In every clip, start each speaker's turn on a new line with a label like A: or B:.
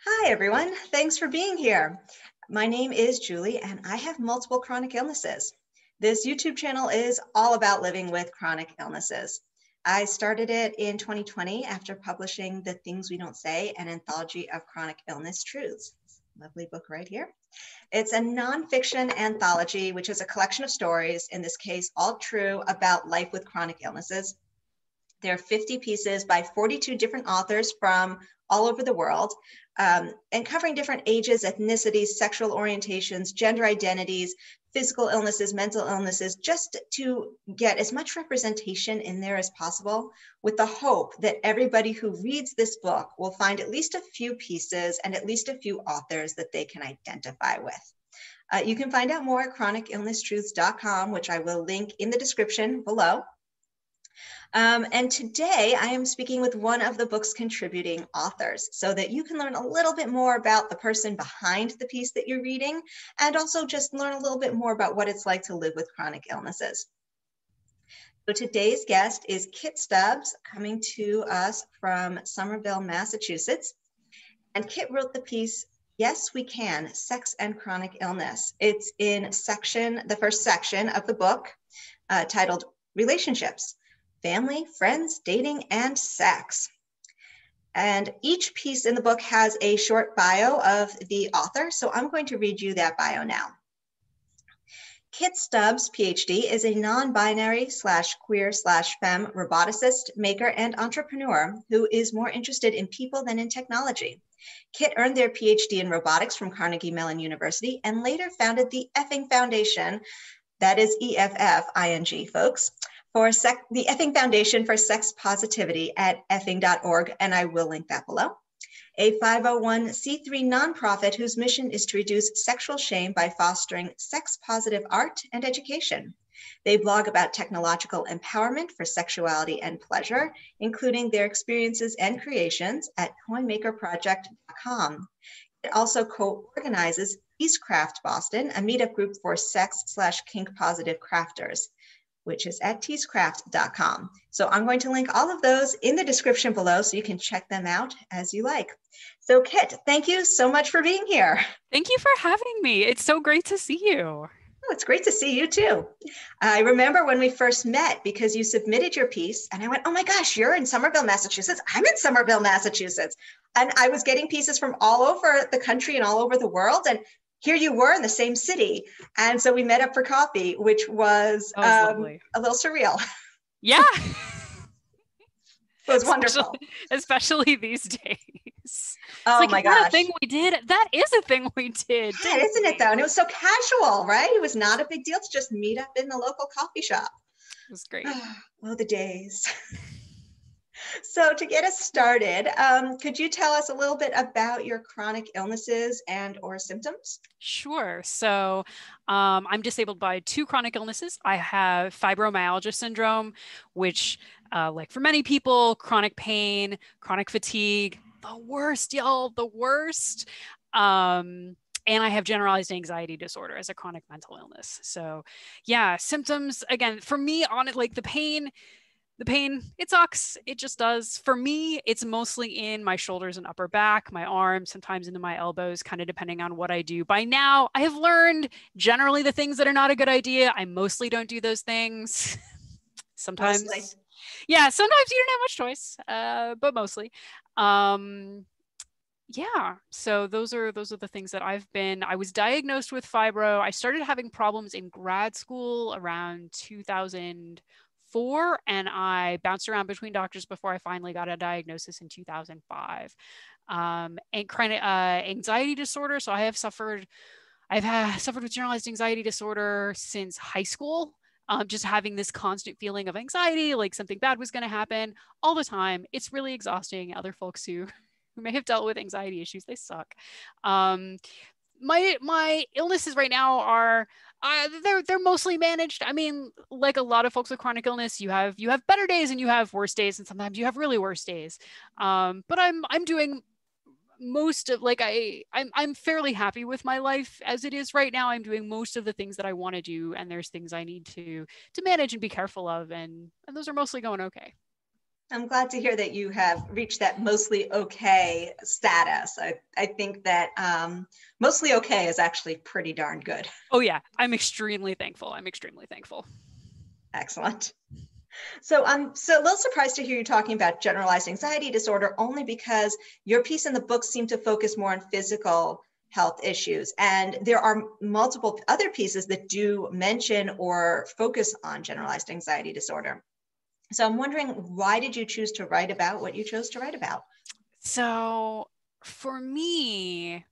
A: Hi, everyone. Thanks for being here. My name is Julie, and I have multiple chronic illnesses. This YouTube channel is all about living with chronic illnesses. I started it in 2020 after publishing The Things We Don't Say, an anthology of chronic illness truths. Lovely book right here. It's a nonfiction anthology, which is a collection of stories, in this case, all true, about life with chronic illnesses. There are 50 pieces by 42 different authors from all over the world, and covering different ages, ethnicities, sexual orientations, gender identities, physical illnesses, mental illnesses, just to get as much representation in there as possible, with the hope that everybody who reads this book will find at least a few pieces and at least a few authors that they can identify with. You can find out more at chronicillnesstruths.com, which I will link in the description below. And today I am speaking with one of the book's contributing authors so that you can learn a little bit more about the person behind the piece that you're reading, and also just learn a little bit more about what it's like to live with chronic illnesses. So today's guest is Kit Stubbs, coming to us from Somerville, Massachusetts. And Kit wrote the piece, Yes, We Can, Sex and Chronic Illness. It's in the first section of the book, titled Relationships. Family, friends, dating, and sex. And each piece in the book has a short bio of the author, so I'm going to read you that bio now. Kit Stubbs, PhD, is a non-binary /queer/femme roboticist, maker, and entrepreneur who is more interested in people than in technology. Kit earned their PhD in robotics from Carnegie Mellon University and later founded the Effing Foundation, that is EFF-ING, folks, for the Effing Foundation for Sex Positivity at effing.org, and I will link that below. A 501c3 nonprofit whose mission is to reduce sexual shame by fostering sex-positive art and education. They blog about technological empowerment for sexuality and pleasure, including their experiences and creations at coinmakerproject.com. It also co-organizes Teasecraft Boston, a meetup group for sex/kink positive crafters, which is at teasecraft.com. So I'm going to link all of those in the description below so you can check them out as you like. So Kit, thank you so much for being here.
B: Thank you for having me. It's so great to see you.
A: Oh, it's great to see you too. I remember when we first met because you submitted your piece and I went, oh my gosh, you're in Somerville, Massachusetts. I'm in Somerville, Massachusetts. And I was getting pieces from all over the country and all over the world. And here you were in the same city. And so we met up for coffee, which was a little surreal.
B: Yeah.
A: It was wonderful.
B: Especially these days.
A: Oh my gosh.
B: A thing we did. That is a thing we did.
A: Yeah, isn't it though? And it was so casual, right? It was not a big deal to just meet up in the local coffee shop.
B: It was great.
A: Oh, the days. So to get us started, could you tell us a little bit about your chronic illnesses and or symptoms?
B: Sure. So I'm disabled by 2 chronic illnesses. I have fibromyalgia syndrome, which like for many people, chronic pain, chronic fatigue, the worst, y'all, the worst. And I have generalized anxiety disorder as a chronic mental illness. So yeah, symptoms, again, for me, on it, like the pain, it sucks. It just does. For me, it's mostly in my shoulders and upper back, my arms, sometimes into my elbows, kind of depending on what I do. By now, I have learned generally the things that are not a good idea. I mostly don't do those things. Sometimes, yeah, sometimes you don't have much choice, but mostly. Yeah, so those are the things that I was diagnosed with fibro. I started having problems in grad school around 2004, and I bounced around between doctors before I finally got a diagnosis in 2005. And chronic anxiety disorder. So I've suffered with generalized anxiety disorder since high school. Just having this constant feeling of anxiety, like something bad was going to happen all the time. It's really exhausting. Other folks who may have dealt with anxiety issues, they suck. My illnesses right now are they're mostly managed. I mean, like a lot of folks with chronic illness, you have better days and you have worse days, and sometimes you have really worse days. But I'm doing most of, like, I'm fairly happy with my life as it is right now. I'm doing most of the things that I want to do, and there's things I need to manage and be careful of, and those are mostly going okay.
A: I'm glad to hear that you have reached that mostly okay status. I think that mostly okay is actually pretty darn good.
B: Oh yeah, I'm extremely thankful. I'm extremely thankful.
A: Excellent. So I'm so a little surprised to hear you talking about generalized anxiety disorder, only because your piece in the book seemed to focus more on physical health issues. And there are multiple other pieces that do mention or focus on generalized anxiety disorder. So I'm wondering, why did you choose to write about what you chose to write about?
B: So for me,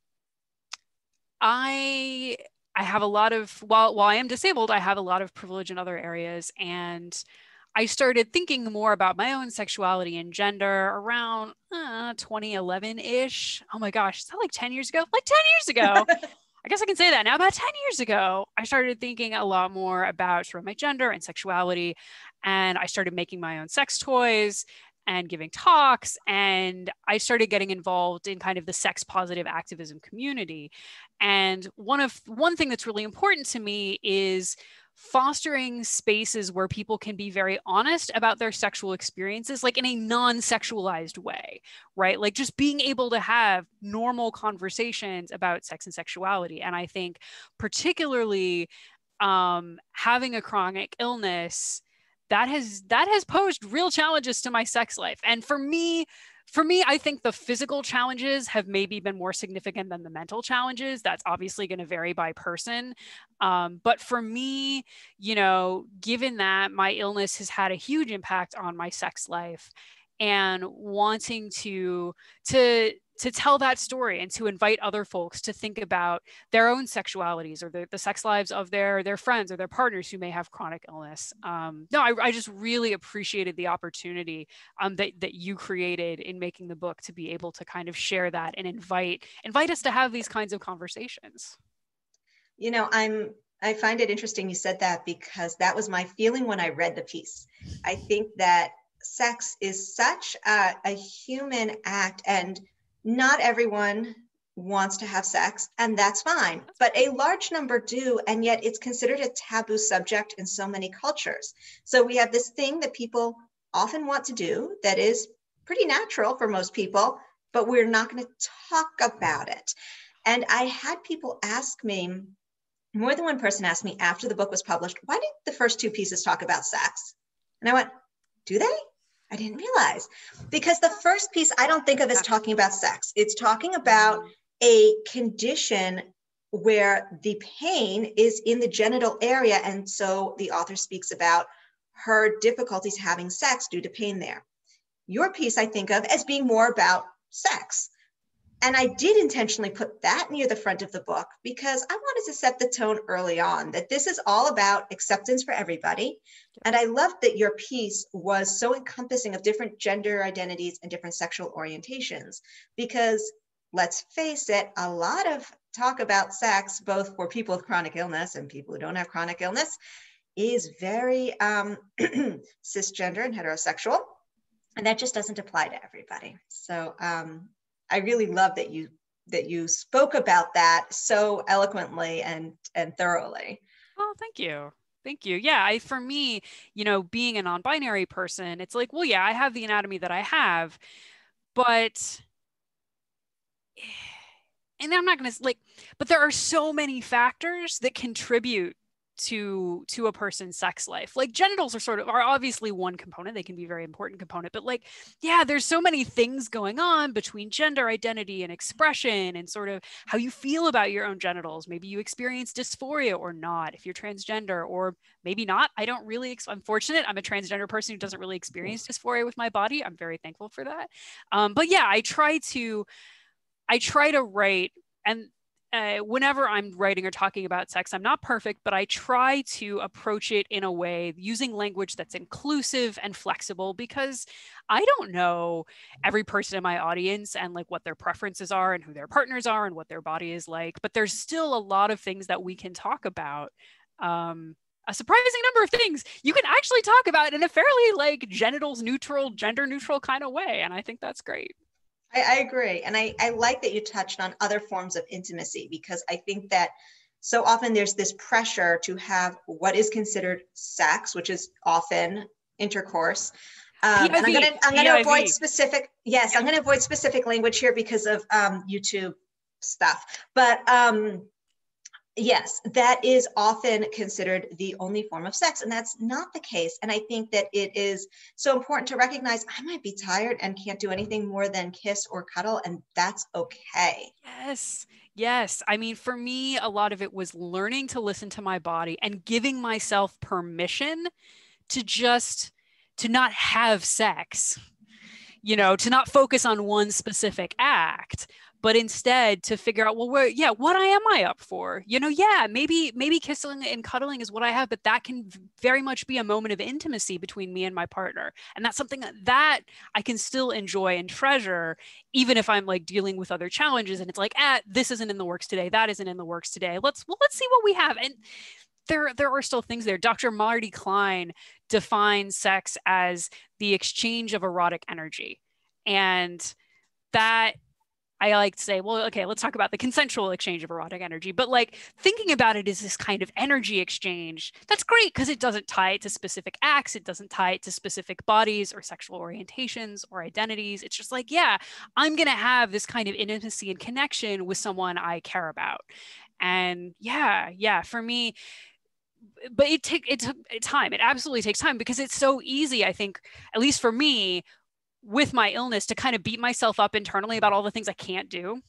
B: I I have a lot of while I am disabled, I have a lot of privilege in other areas, and I started thinking more about my own sexuality and gender around 2011-ish. Oh my gosh, is that like 10 years ago? Like 10 years ago. I guess I can say that now. About 10 years ago, I started thinking a lot more about sort of my gender and sexuality. And I started making my own sex toys and giving talks. And I started getting involved in kind of the sex positive activism community. And one thing that's really important to me is fostering spaces where people can be very honest about their sexual experiences, like in a non-sexualized way, right? Like just being able to have normal conversations about sex and sexuality. And I think particularly having a chronic illness that has posed real challenges to my sex life. And for me, I think the physical challenges have maybe been more significant than the mental challenges. That's obviously going to vary by person. But for me, given that my illness has had a huge impact on my sex life, and wanting to tell that story and to invite other folks to think about their own sexualities or the sex lives of their friends or their partners who may have chronic illness. No, I just really appreciated the opportunity that you created in making the book to be able to kind of share that and invite us to have these kinds of conversations.
A: You know, I find it interesting you said that, because that was my feeling when I read the piece. I think that sex is such a human act, and not everyone wants to have sex, and that's fine. But a large number do, and yet it's considered a taboo subject in so many cultures. So we have this thing that people often want to do that is pretty natural for most people, but we're not going to talk about it. And I had people ask me, more than one person asked me after the book was published, why did the first two pieces talk about sex? And I went, do they? I didn't realize. Because the first piece I don't think of as talking about sex. It's talking about a condition where the pain is in the genital area. And so the author speaks about her difficulties having sex due to pain there. Your piece I think of as being more about sex. And I did intentionally put that near the front of the book because I wanted to set the tone early on that this is all about acceptance for everybody. And I loved that your piece was so encompassing of different gender identities and different sexual orientations, because let's face it, a lot of talk about sex, both for people with chronic illness and people who don't have chronic illness, is very cisgender and heterosexual. And that just doesn't apply to everybody. So I really love that you spoke about that so eloquently and thoroughly.
B: Oh, thank you. Thank you. Yeah, for me, being a non-binary person, it's like, well, yeah, I have the anatomy that I have, but and I'm not going to but there are so many factors that contribute to a person's sex life. Like genitals are obviously one component. They can be a very important component, but yeah, there's so many things going on between gender identity and expression and sort of how you feel about your own genitals. Maybe you experience dysphoria or not if you're transgender, or maybe not. I'm fortunate. I'm a transgender person who doesn't really experience dysphoria with my body. I'm very thankful for that. But yeah, I try to write, and whenever I'm writing or talking about sex, I'm not perfect, but I try to approach it in a way using language that's inclusive and flexible, because I don't know every person in my audience and what their preferences are and who their partners are and what their body is like. But there's still a lot of things that we can talk about. A surprising number of things you can actually talk about in a fairly genitals neutral, gender neutral kind of way. And I think that's great.
A: I agree. And I like that you touched on other forms of intimacy, because I think that so often there's this pressure to have what is considered sex, which is often intercourse, And I'm gonna avoid specific, yes,
B: Yep.
A: I'm gonna avoid specific language here because of YouTube stuff. But yes, that is often considered the only form of sex, and that's not the case. And I think that it is so important to recognize I might be tired and can't do anything more than kiss or cuddle, and that's okay.
B: Yes. Yes. I mean, for me, a lot of it was learning to listen to my body and giving myself permission to just to not have sex, to not focus on one specific act, but instead to figure out, well, what am I up for? Maybe kissing and cuddling is what I have, but that can very much be a moment of intimacy between me and my partner. And that's something that I can still enjoy and treasure, even if I'm like dealing with other challenges. And it's like, this isn't in the works today. That isn't in the works today. Let's see what we have. And there are still things there. Dr. Marty Klein defines sex as the exchange of erotic energy. And that I like to say, well, okay, let's talk about the consensual exchange of erotic energy. But like thinking about it as this kind of energy exchange, that's great because it doesn't tie it to specific acts. It doesn't tie it to specific bodies or sexual orientations or identities. It's just like, yeah, I'm going to have this kind of intimacy and connection with someone I care about. And yeah, for me, but it took time. It absolutely takes time because it's so easy, I think, at least for me, with my illness, to kind of beat myself up internally about all the things I can't do,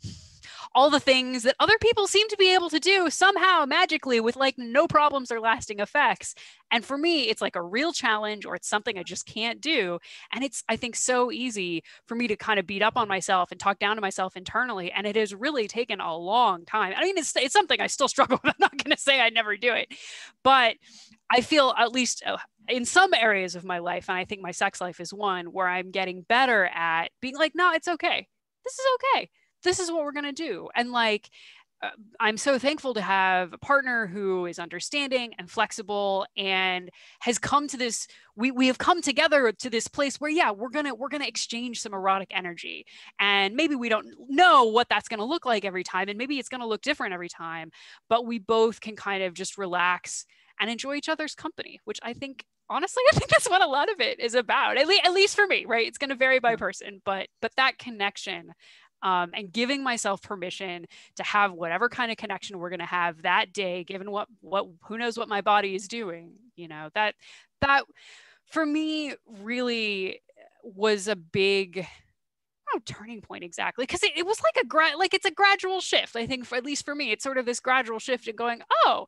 B: all the things that other people seem to be able to do somehow magically with like no problems or lasting effects. And for me, it's like a real challenge, or it's something I just can't do. And it's, I think, so easy for me to kind of beat up on myself and talk down to myself internally. And it has really taken a long time. I mean, it's something I still struggle with. I'm not going to say I never do it, but I feel at least in some areas of my life, and I think my sex life is one, where I'm getting better at being like, no, it's okay. This is okay. This is what we're going to do. And like, I'm so thankful to have a partner who is understanding and flexible and has come to this. We have come together to this place where, yeah, we're gonna exchange some erotic energy, and maybe we don't know what that's gonna look like every time, and maybe it's gonna look different every time, but we both can kind of just relax and enjoy each other's company, which I think, honestly, I think that's what a lot of it is about. At least for me, right? It's going to vary by person, but that connection, and giving myself permission to have whatever kind of connection we're going to have that day, given what who knows what my body is doing, that for me really was a big, turning point exactly, because it was like it's a gradual shift. I think, at least for me, it's sort of this gradual shift in going, oh,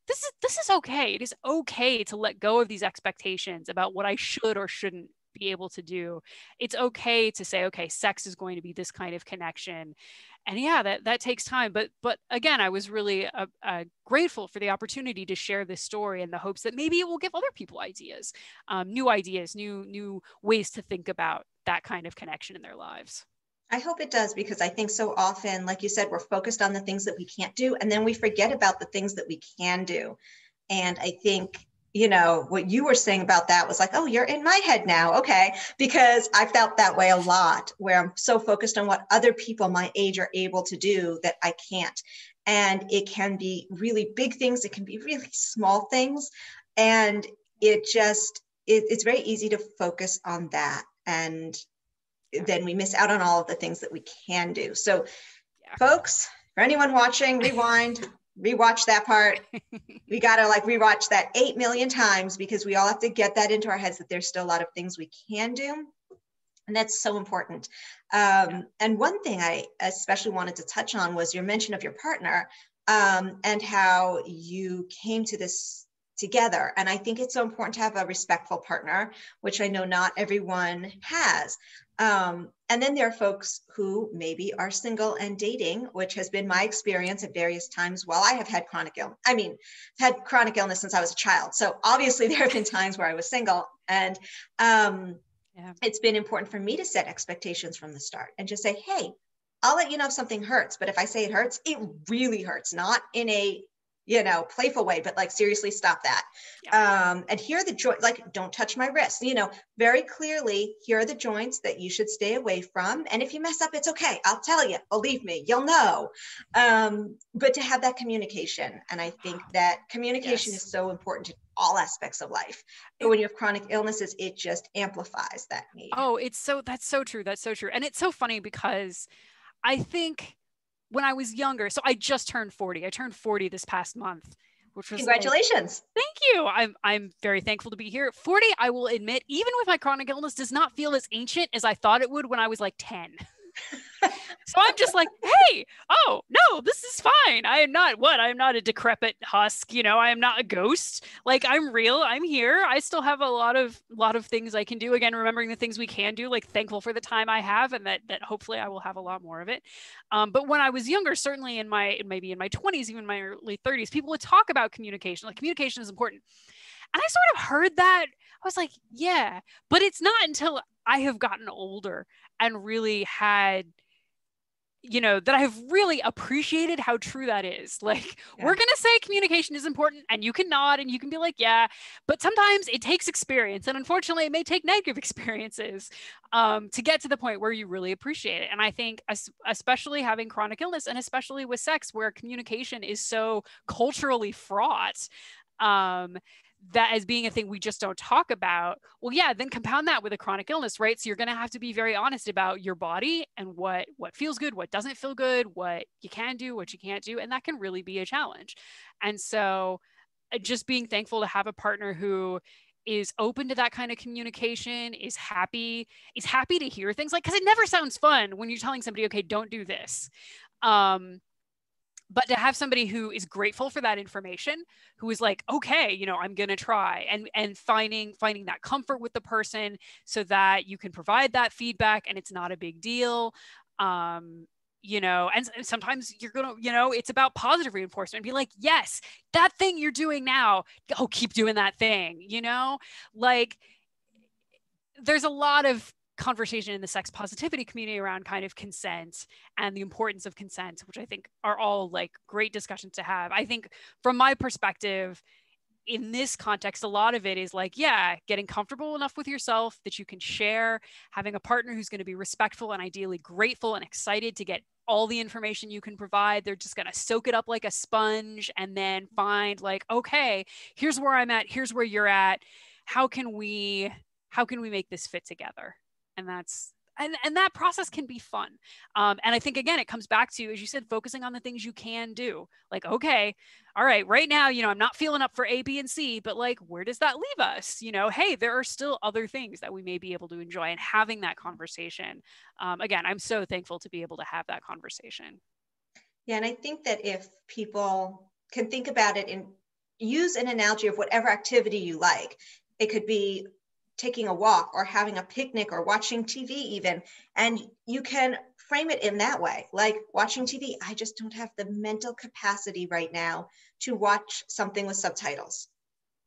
B: this is okay. It is okay to let go of these expectations about what I should or shouldn't be able to do. It's okay to say, okay, sex is going to be this kind of connection. And yeah, that takes time. But again, I was really grateful for the opportunity to share this story in the hopes that maybe it will give other people ideas, new ways to think about that kind of connection in their lives.
A: I hope it does, because I think so often, like you said, we're focused on the things that we can't do, and then we forget about the things that we can do. And I think, what you were saying about that was like, oh, you're in my head now. Okay. Because I felt that way a lot, where I'm so focused on what other people my age are able to do that I can't. And it can be really big things. It can be really small things. And it's very easy to focus on that. And then we miss out on all of the things that we can do. So folks, for anyone watching, rewind, rewatch that part. We got to rewatch that 8 million times, because we all have to get that into our heads that there's still a lot of things we can do. And that's so important. And one thing I especially wanted to touch on was your mention of your partner, and how you came to this together. And I think it's so important to have a respectful partner, which I know not everyone has. And then there are folks who maybe are single and dating, which has been my experience at various times while I have had chronic illness. I mean, had chronic illness since I was a child. So obviously there have been times where I was single, and it's been important for me to set expectations from the start and just say, hey, I'll let you know if something hurts. But if I say it hurts, it really hurts, not in a playful way, but like, seriously, stop that. And here are the joints, don't touch my wrist, very clearly, here are the joints that you should stay away from. And if you mess up, it's okay. I'll tell you, believe me, you'll know. But to have that communication. And I think that communication is so important all aspects of life. But when you have chronic illnesses, it just amplifies that need.
B: Oh, that's so true. That's so true. And it's so funny because I think when I was younger, so I just turned 40. I turned 40 this past month, which was
A: congratulations.
B: Like, thank you. I'm very thankful to be here. 40, I will admit, even with my chronic illness, does not feel as ancient as I thought it would when I was like 10. So I'm just like, hey, oh no, this is fine. I am not a decrepit husk, I am not a ghost. Like, I'm real, I'm here. I still have a lot of things I can do. Again, remembering the things we can do, like thankful for the time I have, and that hopefully I will have a lot more of it. But when I was younger, certainly maybe in my 20s, even my early 30s, people would talk about communication. Like, communication is important. And I sort of heard that. I was like, yeah, but it's not until I have gotten older and really had, that I've really appreciated how true that is. Like, we're going to say communication is important, and you can nod and you can be like, yeah, but sometimes it takes experience. And unfortunately, it may take negative experiences to get to the point where you really appreciate it. And I think especially having chronic illness, and especially with sex, where communication is so culturally fraught, that as being a thing we just don't talk about, well, yeah, then compound that with a chronic illness, right? So you're going to have to be very honest about your body and what feels good, what doesn't feel good, what you can do, what you can't do. And that can really be a challenge. And so just being thankful to have a partner who is open to that kind of communication, is happy to hear things, like, because it never sounds fun when you're telling somebody, okay, don't do this. But to have somebody who is grateful for that information, who is like, okay, I'm going to try, and finding that comfort with the person so that you can provide that feedback and it's not a big deal. And sometimes you're going to, it's about positive reinforcement. Be like, yes, that thing you're doing now, oh, keep doing that thing, like, there's a lot of conversation in the sex positivity community around kind of consent and the importance of consent, which I think are all like great discussions to have. I think from my perspective, in this context, a lot of it is like, yeah, getting comfortable enough with yourself that you can share, having a partner who's going to be respectful and ideally grateful and excited to get all the information you can provide. They're just going to soak it up like a sponge and then find like, okay, here's where I'm at, here's where you're at. How can we make this fit together? And that process can be fun. And I think, again, it comes back to, as you said, focusing on the things you can do. Like, okay, all right, right now, I'm not feeling up for A, B, and C, but like, where does that leave us? Hey, there are still other things that we may be able to enjoy, and having that conversation. Again, I'm so thankful to be able to have that conversation.
A: Yeah. And I think that if people can think about it and use an analogy of whatever activity you like, it could be taking a walk or having a picnic or watching TV even, and you can frame it in that way. Like, watching TV, I just don't have the mental capacity right now to watch something with subtitles.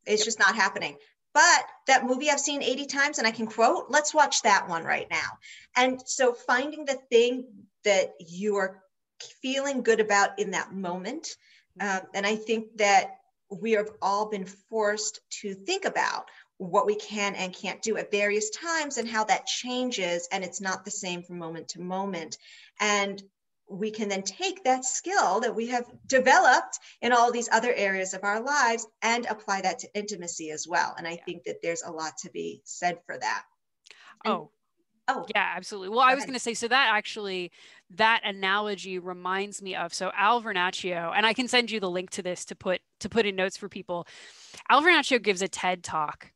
A: It's just not happening. But that movie I've seen 80 times and I can quote, let's watch that one right now. And so finding the thing that you are feeling good about in that moment. And I think that we have all been forced to think about what we can and can't do at various times and how that changes, and it's not the same from moment to moment. And we can then take that skill that we have developed in all these other areas of our lives and apply that to intimacy as well. And I think that there's a lot to be said for that.
B: Oh, yeah, absolutely. Well, I was going to say, so that analogy reminds me of, so Al Vernaccio, and I can send you the link to this to put in notes for people. Al Vernaccio gives a TED talk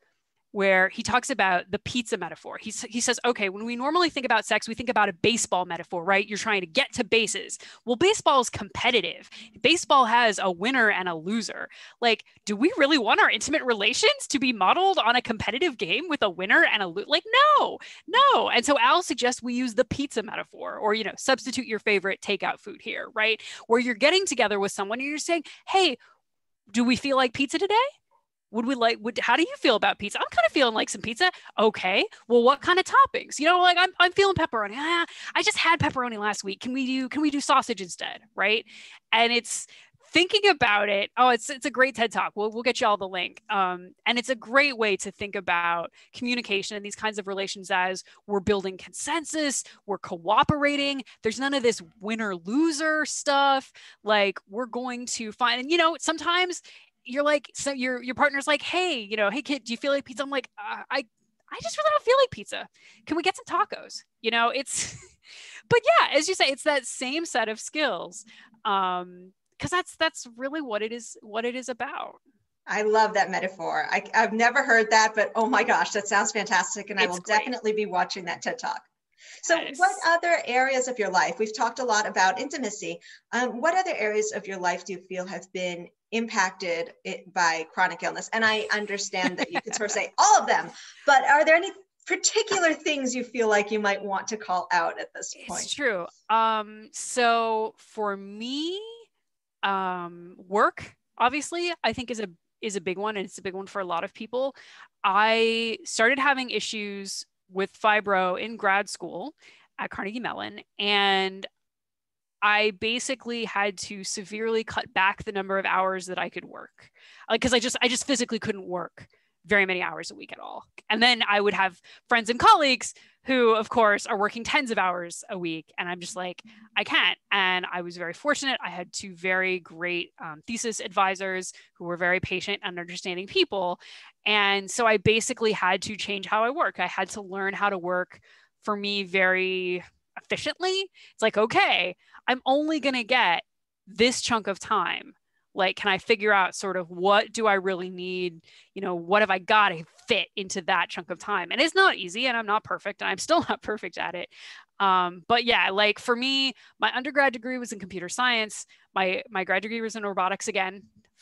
B: where he talks about the pizza metaphor. He says, okay, when we normally think about sex, we think about a baseball metaphor, right? You're trying to get to bases. Well, baseball is competitive. Baseball has a winner and a loser. Like, do we really want our intimate relations to be modeled on a competitive game with a winner and a loser? Like, no. And so Al suggests we use the pizza metaphor, or, substitute your favorite takeout food here, right? Where you're getting together with someone and you're saying, hey, do we feel like pizza today? How do you feel about pizza? I'm kind of feeling like some pizza. Okay. Well, what kind of toppings? Like, I'm feeling pepperoni. I just had pepperoni last week. Can we do sausage instead? Right. And it's thinking about it. Oh, it's a great TED talk. We'll get you all the link. And it's a great way to think about communication and these kinds of relations as we're building consensus, we're cooperating. There's none of this winner loser stuff. Like, we're going to find, and sometimes you're like, so your partner's like, hey, hey kid, do you feel like pizza? I'm like, I just really don't feel like pizza. Can we get some tacos? It's, but yeah, as you say, it's that same set of skills. Because that's really what it is about.
A: I love that metaphor. I've never heard that, but oh my gosh, that sounds fantastic. And I will
B: Great.
A: definitely be watching that TED Talk. So
B: Yes.
A: what other areas of your life, we've talked a lot about intimacy. What other areas of your life do you feel have been impacted by chronic illness? And I understand that you could sort of say all of them, but are there any particular things you feel like you might want to call out at this point?
B: It's true. So for me, work, obviously, I think is a big one, and it's a big one for a lot of people. I started having issues with fibro in grad school at Carnegie Mellon, and I basically had to severely cut back the number of hours that I could work, because I just physically couldn't work very many hours a week at all. And then I would have friends and colleagues who, of course, are working tens of hours a week. And I'm just like, I can't. And I was very fortunate. I had two very great thesis advisors who were very patient and understanding people. And so I basically had to change how I work. I had to learn how to work for me very efficiently. It's like, okay, I'm only going to get this chunk of time. Like, can I figure out sort of what do I really need? What have I got to fit into that chunk of time? And it's not easy, and I'm not perfect, and I'm still not perfect at it. But yeah, like for me, my undergrad degree was in computer science. My grad degree was in robotics again.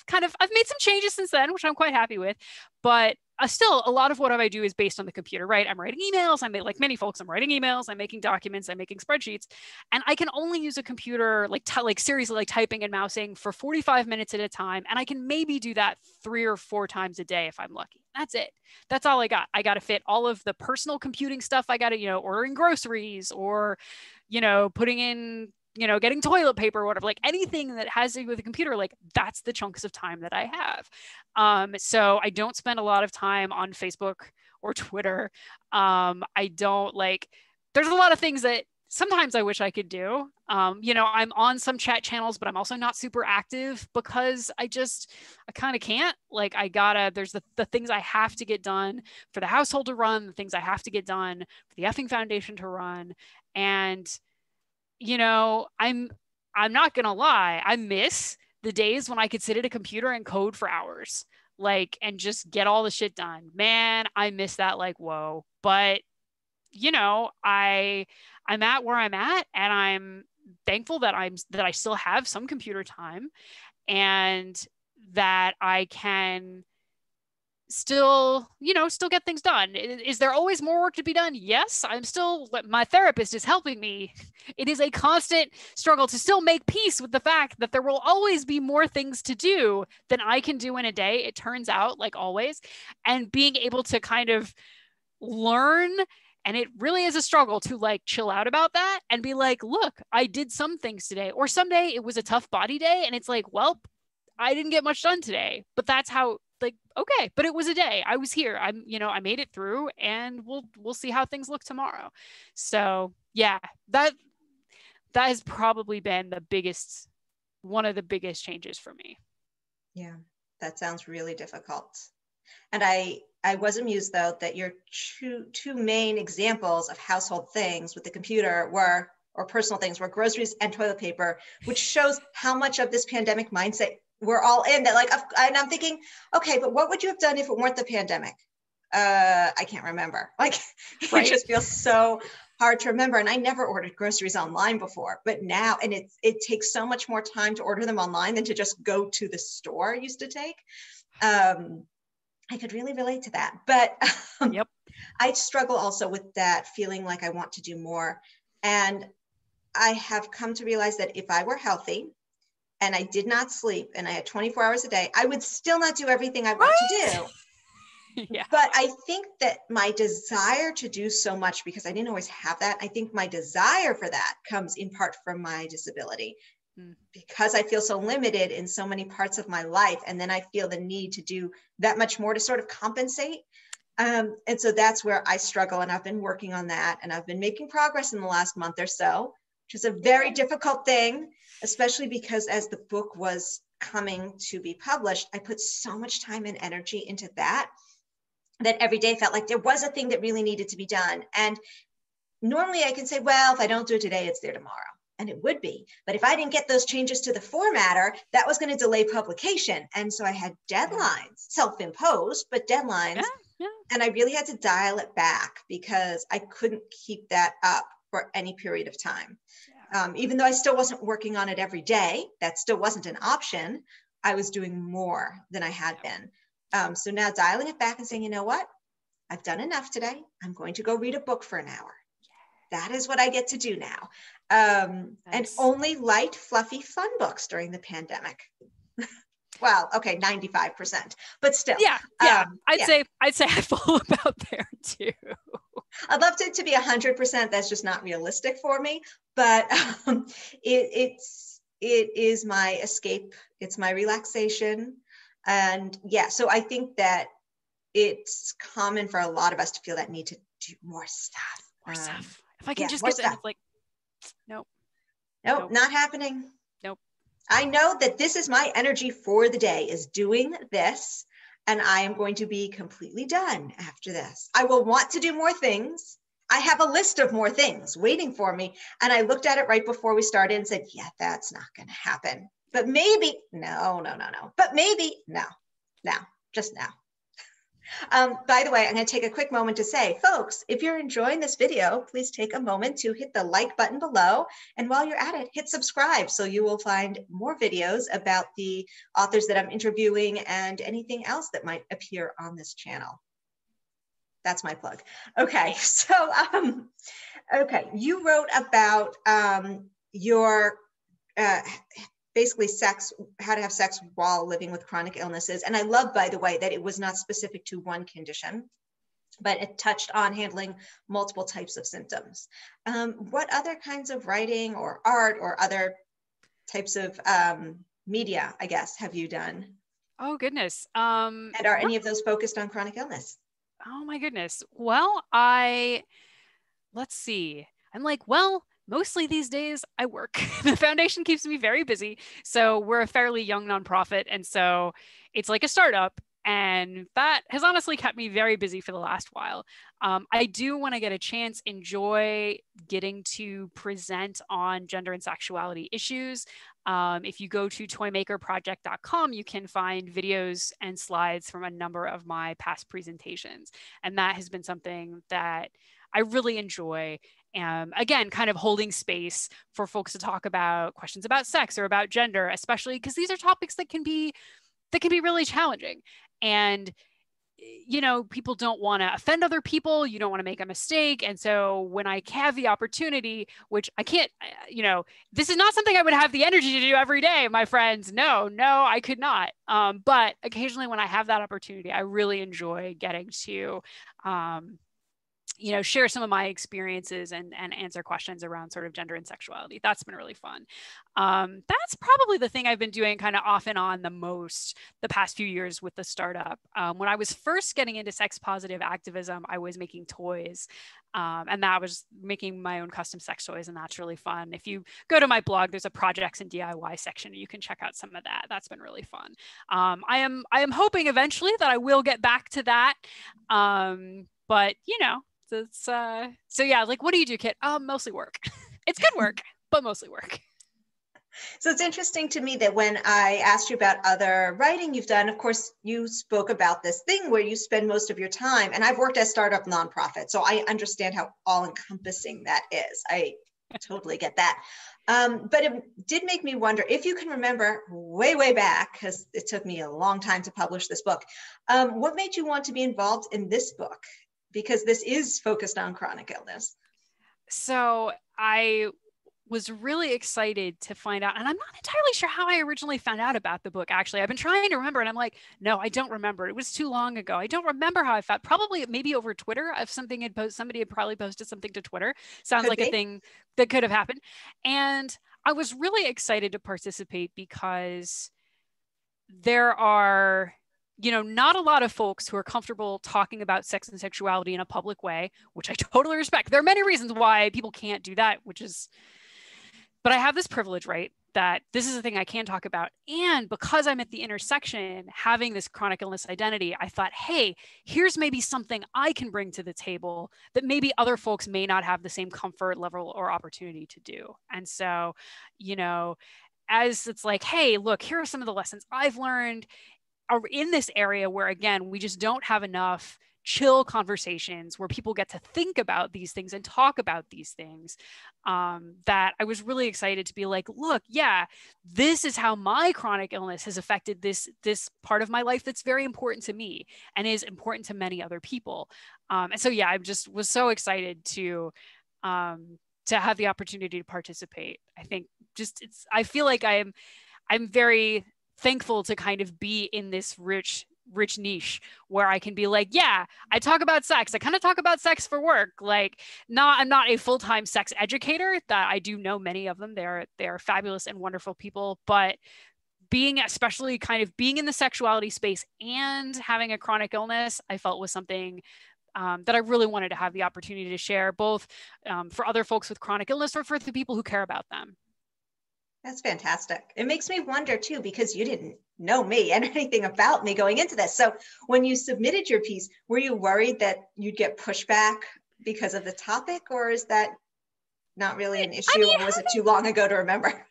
B: I've made some changes since then, which I'm quite happy with. But still, a lot of what I do is based on the computer, right? I'm writing emails. Like many folks, I'm writing emails. I'm making documents. I'm making spreadsheets, and I can only use a computer like seriously, like typing and mousing for 45 minutes at a time, and I can maybe do that 3 or 4 times a day if I'm lucky. That's it. That's all I got. I got to fit all of the personal computing stuff. I got to, ordering groceries or, putting in, getting toilet paper or whatever, like anything that has to do with a computer, like that's the chunks of time that I have. So I don't spend a lot of time on Facebook or Twitter. I don't there's a lot of things that sometimes I wish I could do. I'm on some chat channels, but I'm also not super active because I kind of can't. There's the things I have to get done for the household to run, the things I have to get done for the effing foundation to run. And, I'm not going to lie. I miss the days when I could sit at a computer and code for hours, and just get all the shit done. Man, I miss that whoa. But I'm at where I'm at, and I'm thankful that I still have some computer time, and that I can still get things done. Is there always more work to be done? Yes. My therapist is helping me. It is a constant struggle to still make peace with the fact that there will always be more things to do than I can do in a day. It turns out, like always, and being able to kind of learn. And it really is a struggle to chill out about that and be like, look, I did some things today, or someday it was a tough body day. And it's like, well, I didn't get much done today, but that's how, okay, but it was a day. I was here. I made it through, and we'll see how things look tomorrow. So yeah, that has probably been one of the biggest changes for me.
A: Yeah, that sounds really difficult. And I was amused, though, that your two main examples of household things with the computer or personal things were groceries and toilet paper, which shows how much of this pandemic mindset we're all in. That and I'm thinking, okay, but what would you have done if it weren't the pandemic? I can't remember. Right? It just feels so hard to remember. And I never ordered groceries online before, but now, and it takes so much more time to order them online than to just go to the store used to take. I could really relate to that, but
B: yep.
A: I struggle also with that feeling like I want to do more. And I have come to realize that if I were healthy and I did not sleep and I had 24 hours a day, I would still not do everything I want to do. Yeah. But I think that my desire to do so much, because I didn't always have that, I think my desire for that comes in part from my disability. Because I feel so limited in so many parts of my life. And then I feel the need to do that much more to sort of compensate. And so that's where I struggle. And I've been working on that. And I've been making progress in the last month or so, which is a very difficult thing, especially because as the book was coming to be published, I put so much time and energy into that every day felt like there was a thing that really needed to be done. And normally I can say, well, if I don't do it today, it's there tomorrow. And it would be. But if I didn't get those changes to the formatter, that was going to delay publication. And so I had deadlines, self-imposed, but deadlines. And I really had to dial it back because I couldn't keep that up for any period of time. Even though I still wasn't working on it every day, that still wasn't an option. I was doing more than I had been. So now dialing it back and saying, you know what? I've done enough today. I'm going to go read a book for an hour. That is what I get to do now. And only light, fluffy, fun books during the pandemic. Well, okay, 95%, but still.
B: I'd say I fall about there too.
A: I'd love it to be 100%. That's just not realistic for me. But it is my escape. It's my relaxation. And yeah, so I think that it's common for a lot of us to feel that need to do more stuff.
B: If I can just get that, like, nope,
A: not happening.
B: Nope.
A: I know that this is my energy for the day, is doing this, and I am going to be completely done after this. I will want to do more things. I have a list of more things waiting for me. And I looked at it right before we started and said, yeah, that's not going to happen. But maybe, no. But maybe, no, just now. By the way, I'm going to take a quick moment to say, folks, if you're enjoying this video, please take a moment to hit the like button below. And while you're at it, hit subscribe so you will find more videos about the authors that I'm interviewing and anything else that might appear on this channel. That's my plug. Okay, so you wrote about your basically how to have sex while living with chronic illnesses. And I love, by the way, that it was not specific to one condition, but it touched on handling multiple types of symptoms. What other kinds of writing or art or other types of media, I guess, have you done?
B: Oh, goodness.
A: And are any of those focused on chronic illness?
B: Oh, my goodness. Well, let's see. I'm like, well, mostly these days I work. The foundation keeps me very busy. So we're a fairly young nonprofit. And so it's like a startup. And that has honestly kept me very busy for the last while. I do, when I get a chance, enjoy getting to present on gender and sexuality issues. If you go to toymakerproject.com, you can find videos and slides from a number of my past presentations. And that has been something that I really enjoy. Again, kind of holding space for folks to talk about questions about sex or about gender, especially because these are topics that can be really challenging. And, you know, people don't want to offend other people. You don't want to make a mistake. And so when I have the opportunity, which I can't, you know, this is not something I would have the energy to do every day, my friends. No, I could not. But occasionally when I have that opportunity, I really enjoy getting to, you know, share some of my experiences and answer questions around sort of gender and sexuality. That's been really fun. That's probably the thing I've been doing kind of off and on the most the past few years with the startup. When I was first getting into sex positive activism, I was making toys. And that was making my own custom sex toys, and that's really fun. If you go to my blog, there's a projects and DIY section. You can check out some of that. That's been really fun. I am hoping eventually that I will get back to that. But you know, it's so yeah, like, what do you do, Kit? Mostly work. It's good work, but mostly work.
A: So it's interesting to me that when I asked you about other writing you've done, of course, you spoke about this thing where you spend most of your time, and I've worked at startup nonprofit, so I understand how all-encompassing that is. I totally get that. But it did make me wonder if you can remember way back, because it took me a long time to publish this book. What made you want to be involved in this book? Because this is focused on chronic illness. So
B: I was really excited to find out, and I'm not entirely sure how I originally found out about the book. Actually, I've been trying to remember, and I'm like, no, I don't remember. It was too long ago. I don't remember how I found. Probably maybe over Twitter. If somebody had probably posted something to Twitter. Sounds like a thing that could have happened. And I was really excited to participate because there are, you know, not a lot of folks who are comfortable talking about sex and sexuality in a public way, which I totally respect. There are many reasons why people can't do that, which is but I have this privilege, right? That this is a thing I can talk about. And because I'm at the intersection, having this chronic illness identity, I thought, hey, here's maybe something I can bring to the table that maybe other folks may not have the same comfort level or opportunity to do. And so, you know, as it's like, hey, look, here are some of the lessons I've learned in this area where, again, we just don't have enough chill conversations where people get to think about these things and talk about these things, that I was really excited to be like, look, yeah, this is how my chronic illness has affected this part of my life that's very important to me and is important to many other people. And so, yeah, I just was so excited to have the opportunity to participate. I think I feel like I'm very thankful to kind of be in this rich niche where I can be like, yeah, I talk about sex. I kind of talk about sex for work. Like, I'm not a full-time sex educator. That I do know many of them. They're fabulous and wonderful people, but especially kind of being in the sexuality space and having a chronic illness, I felt was something that I really wanted to have the opportunity to share, both for other folks with chronic illness or for the people who care about them.
A: That's fantastic. It makes me wonder too, because you didn't know me and anything about me going into this. So when you submitted your piece, were you worried that you'd get pushback because of the topic, or is that not really an issue, or was it too long ago to remember?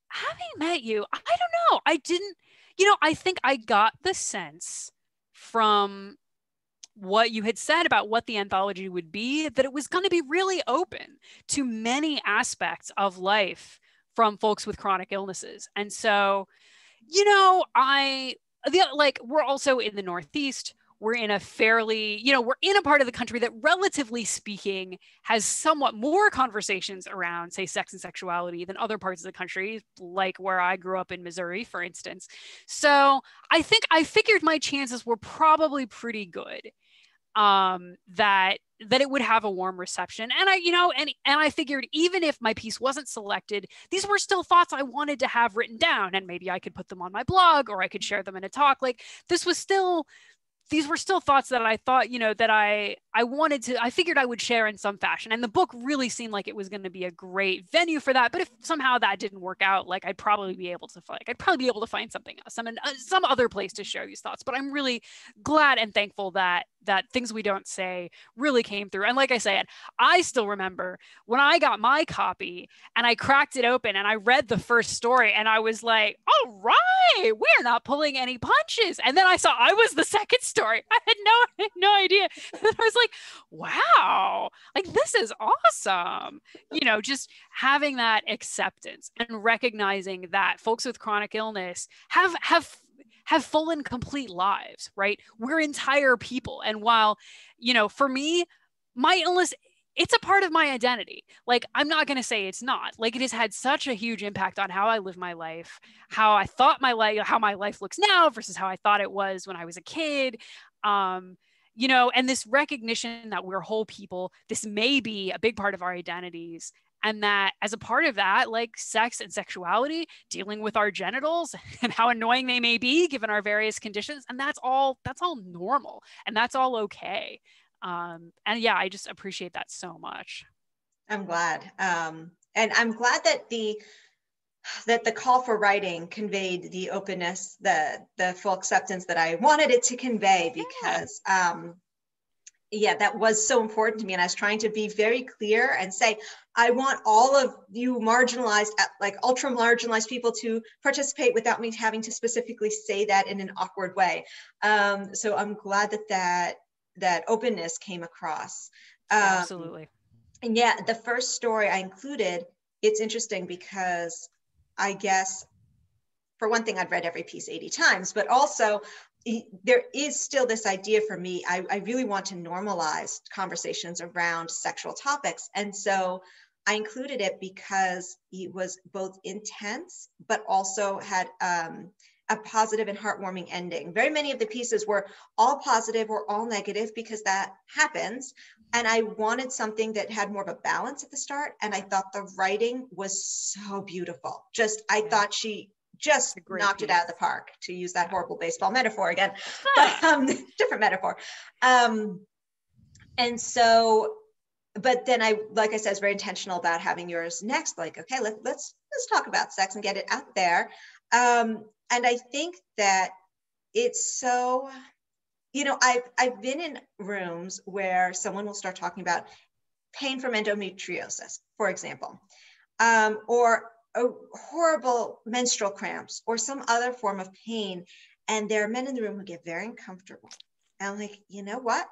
B: Having met you, I don't know. I didn't, I think I got the sense from what you had said about what the anthology would be, that it was going to be really open to many aspects of life from folks with chronic illnesses. And so, we're also in the Northeast. We're in a fairly, we're in a part of the country that, relatively speaking, has somewhat more conversations around, say, sex and sexuality than other parts of the country, like where I grew up in Missouri, for instance. So I think I figured my chances were probably pretty good, that it would have a warm reception. And I figured, even if my piece wasn't selected, these were still thoughts I wanted to have written down, and maybe I could put them on my blog, or I could share them in a talk. Like, these were still thoughts that I thought, that I figured I would share in some fashion. And the book really seemed like it was going to be a great venue for that. But if somehow that didn't work out, like, I'd probably be able to find something else, some other place to share these thoughts. But I'm really glad and thankful that Things We Don't Say really came through. And like I said, I still remember when I got my copy and I cracked it open and I read the first story, and I was like, all right, we're not pulling any punches. And then I saw I was the second story. I had no idea. And I was like, wow, like, this is awesome. Just having that acceptance and recognizing that folks with chronic illness have full and complete lives, right? We're entire people. And while, for me, my illness, it's a part of my identity. Like, I'm not going to say it's not. Like, it has had such a huge impact on how I live my life, how I thought how my life looks now versus how I thought it was when I was a kid. And this recognition that we're whole people, this may be a big part of our identities. And that as a part of that, like sex and sexuality, dealing with our genitals and how annoying they may be given our various conditions. And that's all normal, and that's all okay. And yeah, I just appreciate that so much.
A: I'm glad. And I'm glad that the call for writing conveyed the openness, the full acceptance that I wanted it to convey, because that was so important to me. And I was trying to be very clear and say, I want all of you marginalized, like ultra marginalized people, to participate without me having to specifically say that in an awkward way. So I'm glad that openness came across.
B: Absolutely.
A: And yeah, the first story I included, it's interesting because I guess, for one thing, I'd read every piece 80 times, but also there is still this idea for me. I really want to normalize conversations around sexual topics. And so I included it because it was both intense, but also had a positive and heartwarming ending. Very many of the pieces were all positive or all negative, because that happens. And I wanted something that had more of a balance at the start. And I thought the writing was so beautiful. I thought she just knocked it out of the park, to use that horrible baseball metaphor again, but different metaphor. And so but then like I said, is very intentional about having yours next. Like, okay, let's talk about sex and get it out there. And I think that it's so, I've been in rooms where someone will start talking about pain from endometriosis, for example, or horrible menstrual cramps or some other form of pain. And there are men in the room who get very uncomfortable. And I'm like, you know what?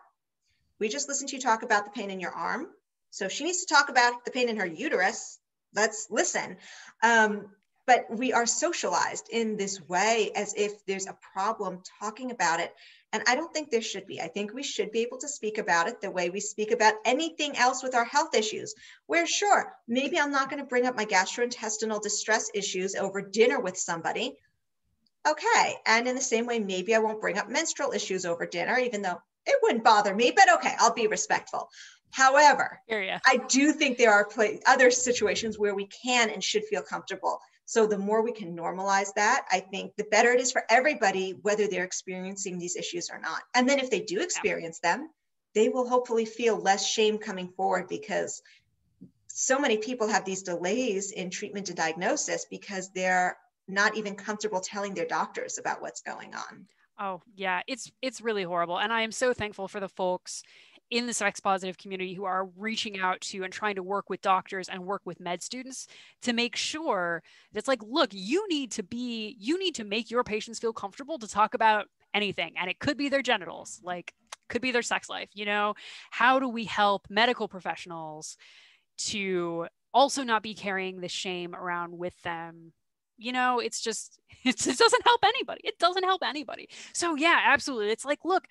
A: We just listened to you talk about the pain in your arm. So if she needs to talk about the pain in her uterus, let's listen. But we are socialized in this way as if there's a problem talking about it. And I don't think there should be. I think we should be able to speak about it the way we speak about anything else with our health issues, where sure, maybe I'm not going to bring up my gastrointestinal distress issues over dinner with somebody. Okay. And in the same way, maybe I won't bring up menstrual issues over dinner, even though it wouldn't bother me, but okay, I'll be respectful. However, I do think there are other situations where we can and should feel comfortable. So the more we can normalize that, I think the better it is for everybody, whether they're experiencing these issues or not. And then if they do experience them, they will hopefully feel less shame coming forward, because so many people have these delays in treatment and diagnosis because they're not even comfortable telling their doctors about what's going on.
B: Oh yeah, it's really horrible. And I am so thankful for the folks in the sex positive community who are reaching out to and trying to work with doctors and work with med students to make sure that it's like, look, you need to make your patients feel comfortable to talk about anything. And it could be their genitals, like could be their sex life, how do we help medical professionals to also not be carrying the shame around with them? It's just, it doesn't help anybody. It doesn't help anybody. So yeah, absolutely. It's like, look,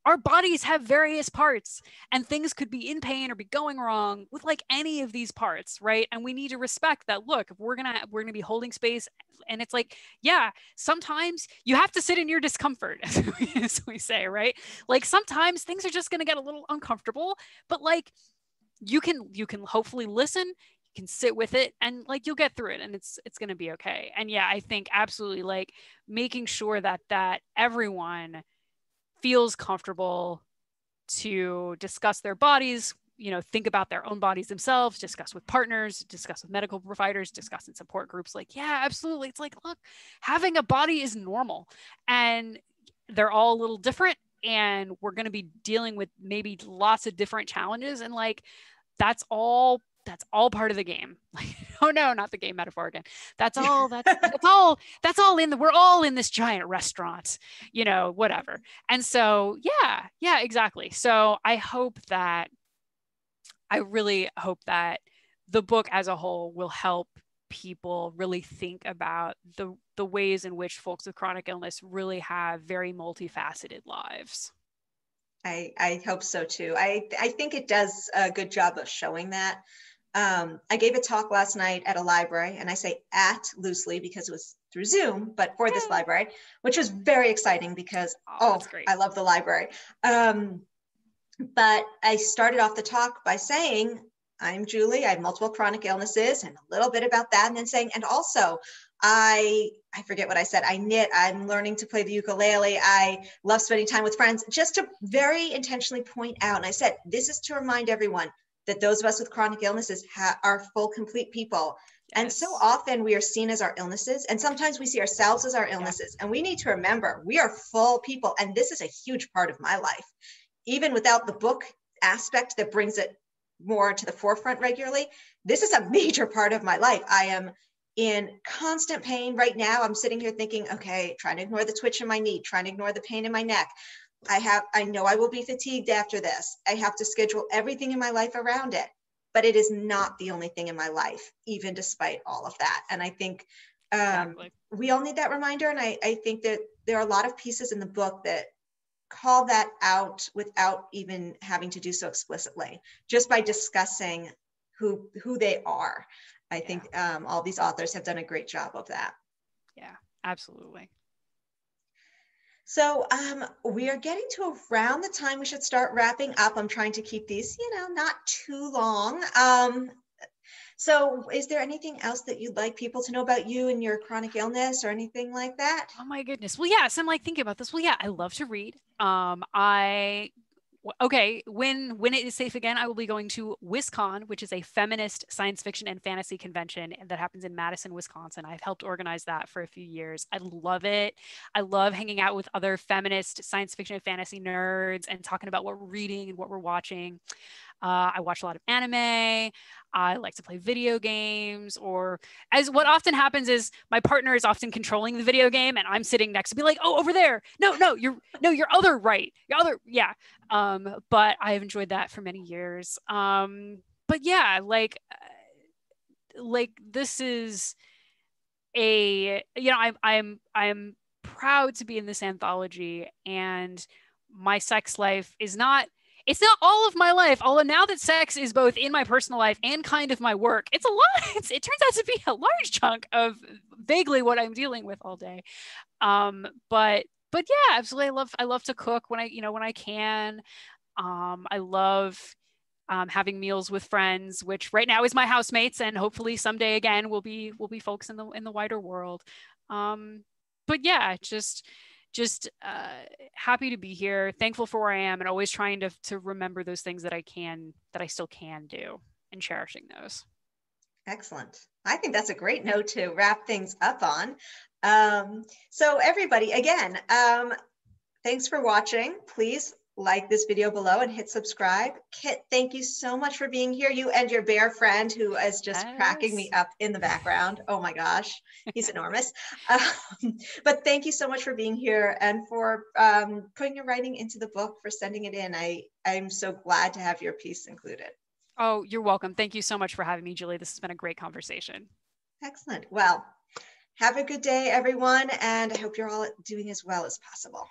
B: our bodies have various parts and things could be in pain or be going wrong with like any of these parts, right? And we need to respect that. Look, if we're gonna be holding space, and it's like, yeah, sometimes you have to sit in your discomfort, as we say, right? Like sometimes things are just gonna get a little uncomfortable, but like you can hopefully listen, you can sit with it, and like you'll get through it, and it's going to be okay. And yeah, I think absolutely, like making sure that everyone feels comfortable to discuss their bodies, think about their own bodies themselves, discuss with partners, discuss with medical providers, discuss in support groups. Like, yeah, absolutely. It's like, look, having a body is normal, and they're all a little different, and we're going to be dealing with maybe lots of different challenges, and like that's all part of the game. Like, oh no, not the game metaphor again. That's all we're all in this giant restaurant, whatever. And so yeah, exactly. So I really hope that the book as a whole will help people really think about the ways in which folks with chronic illness really have very multifaceted lives.
A: I hope so too. I think it does a good job of showing that. I gave a talk last night at a library, and I say at loosely because it was through Zoom, but for this library, which was very exciting because, I love the library. But I started off the talk by saying, I'm Julie, I have multiple chronic illnesses, and a little bit about that, and then saying, and also I forget what I said. I knit, I'm learning to play the ukulele. I love spending time with friends, just to very intentionally point out. And I said, this is to remind everyone that those of us with chronic illnesses are full, complete people. Yes. And so often we are seen as our illnesses, and sometimes we see ourselves as our illnesses. Yeah. And we need to remember we are full people. And this is a huge part of my life. Even without the book aspect that brings it more to the forefront regularly, this is a major part of my life. I am in constant pain right now. I'm sitting here thinking, okay, trying to ignore the twitch in my knee, trying to ignore the pain in my neck. I know I will be fatigued after this. I have to schedule everything in my life around it, but it is not the only thing in my life, even despite all of that. And I think we all need that reminder. And I think that there are a lot of pieces in the book that call that out without even having to do so explicitly, just by discussing who they are. I think all these authors have done a great job of that.
B: Yeah, absolutely.
A: So we are getting to around the time we should start wrapping up. I'm trying to keep these, not too long. So is there anything else that you'd like people to know about you and your chronic illness or anything like that?
B: Oh my goodness. Well, yeah. So I'm like thinking about this. Well, yeah, I love to read. I Okay, when it is safe again, I will be going to WisCon, which is a feminist science fiction and fantasy convention that happens in Madison, Wisconsin. I've helped organize that for a few years. I love it. I love hanging out with other feminist science fiction and fantasy nerds and talking about what we're reading and what we're watching. I watch a lot of anime. I like to play video games, or as what often happens is my partner is often controlling the video game and I'm sitting next to be like, oh, over there. No, your other right. Your other, yeah. But I have enjoyed that for many years. But yeah, like this is I'm proud to be in this anthology, and my sex life is not, it's not all of my life, although now that sex is both in my personal life and kind of my work, it's a lot. It turns out to be a large chunk of vaguely what I'm dealing with all day. But yeah, absolutely. I love to cook when I can. I love having meals with friends, which right now is my housemates, and hopefully someday again will be folks in the wider world. But yeah, just happy to be here, thankful for where I am, and always trying to remember those things that I still can do, and cherishing those.
A: Excellent. I think that's a great note to wrap things up on. So everybody, again, thanks for watching. Please like this video below and hit subscribe. Kit, thank you so much for being here. You and your bear friend, who is just cracking me up in the background. Oh my gosh, he's enormous. But thank you so much for being here and for putting your writing into the book, for sending it in. I'm so glad to have your piece included.
B: Oh, you're welcome. Thank you so much for having me, Julie. This has been a great conversation.
A: Excellent. Well, have a good day, everyone, and I hope you're all doing as well as possible.